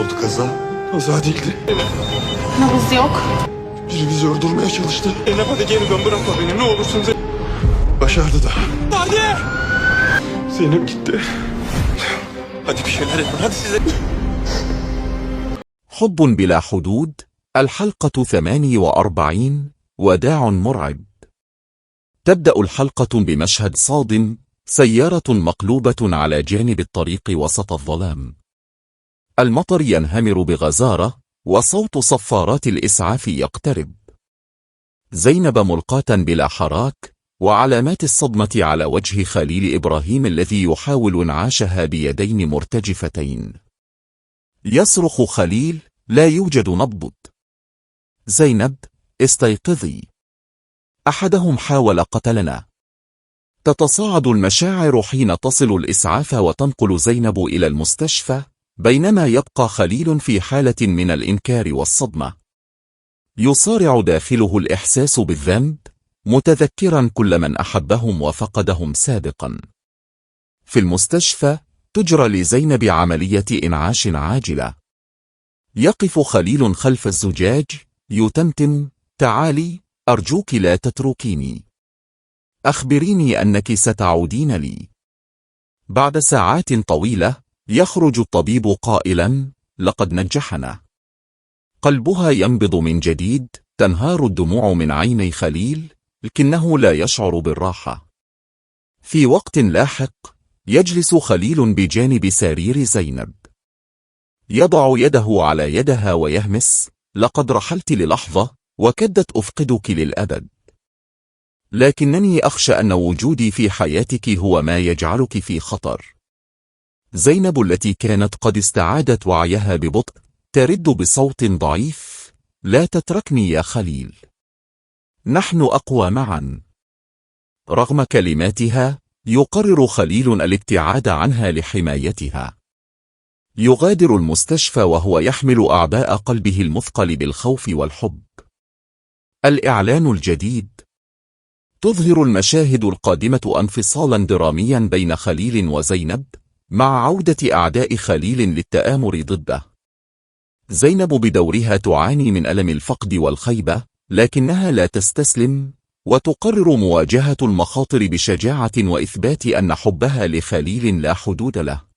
oldu kaza? Kaza değildi. Nabız yok. Biri bizi öldürmeye çalıştı. Zeynep hadi geri dön, bırakma beni ne olursun Zeynep. Başardı da. Hadi. Zeynep gitti. Hadi bir şeyler yapın hadi size. حب بلا حدود. الحلقة 48. وداع مرعب. تبدأ الحلقة بمشهد صادم. سيارة مقلوبة على جانب الطريق وسط الظلام. المطر ينهمر بغزارة، وصوت صفارات الإسعاف يقترب. زينب ملقاة بلا حراك، وعلامات الصدمة على وجه خليل إبراهيم الذي يحاول انعاشها بيدين مرتجفتين. يصرخ خليل: لا يوجد نبض. زينب، استيقظي. أحدهم حاول قتلنا. تتصاعد المشاعر حين تصل الإسعاف وتنقل زينب إلى المستشفى، بينما يبقى خليل في حالة من الإنكار والصدمة. يصارع داخله الإحساس بالذنب، متذكرا كل من أحبهم وفقدهم سابقا. في المستشفى تجرى لزينب عملية إنعاش عاجلة. يقف خليل خلف الزجاج يتمتم: تعالي، أرجوك لا تتركيني. أخبريني أنك ستعودين لي. بعد ساعات طويلة يخرج الطبيب قائلا: لقد نجحنا. قلبها ينبض من جديد، تنهار الدموع من عيني خليل، لكنه لا يشعر بالراحة. في وقت لاحق يجلس خليل بجانب سرير زينب. يضع يده على يدها ويهمس: لقد رحلت للحظة، وكدت أفقدك للأبد. لكنني أخشى أن وجودي في حياتك هو ما يجعلك في خطر. زينب التي كانت قد استعادت وعيها ببطء ترد بصوت ضعيف: لا تتركني يا خليل. نحن أقوى معا. رغم كلماتها يقرر خليل الابتعاد عنها لحمايتها. يغادر المستشفى وهو يحمل أعباء قلبه المثقل بالخوف والحب. الإعلان الجديد. تظهر المشاهد القادمة انفصالا دراميا بين خليل وزينب، مع عودة أعداء خليل للتآمر ضده. زينب بدورها تعاني من ألم الفقد والخيبة، لكنها لا تستسلم، وتقرر مواجهة المخاطر بشجاعة وإثبات أن حبها لخليل لا حدود له.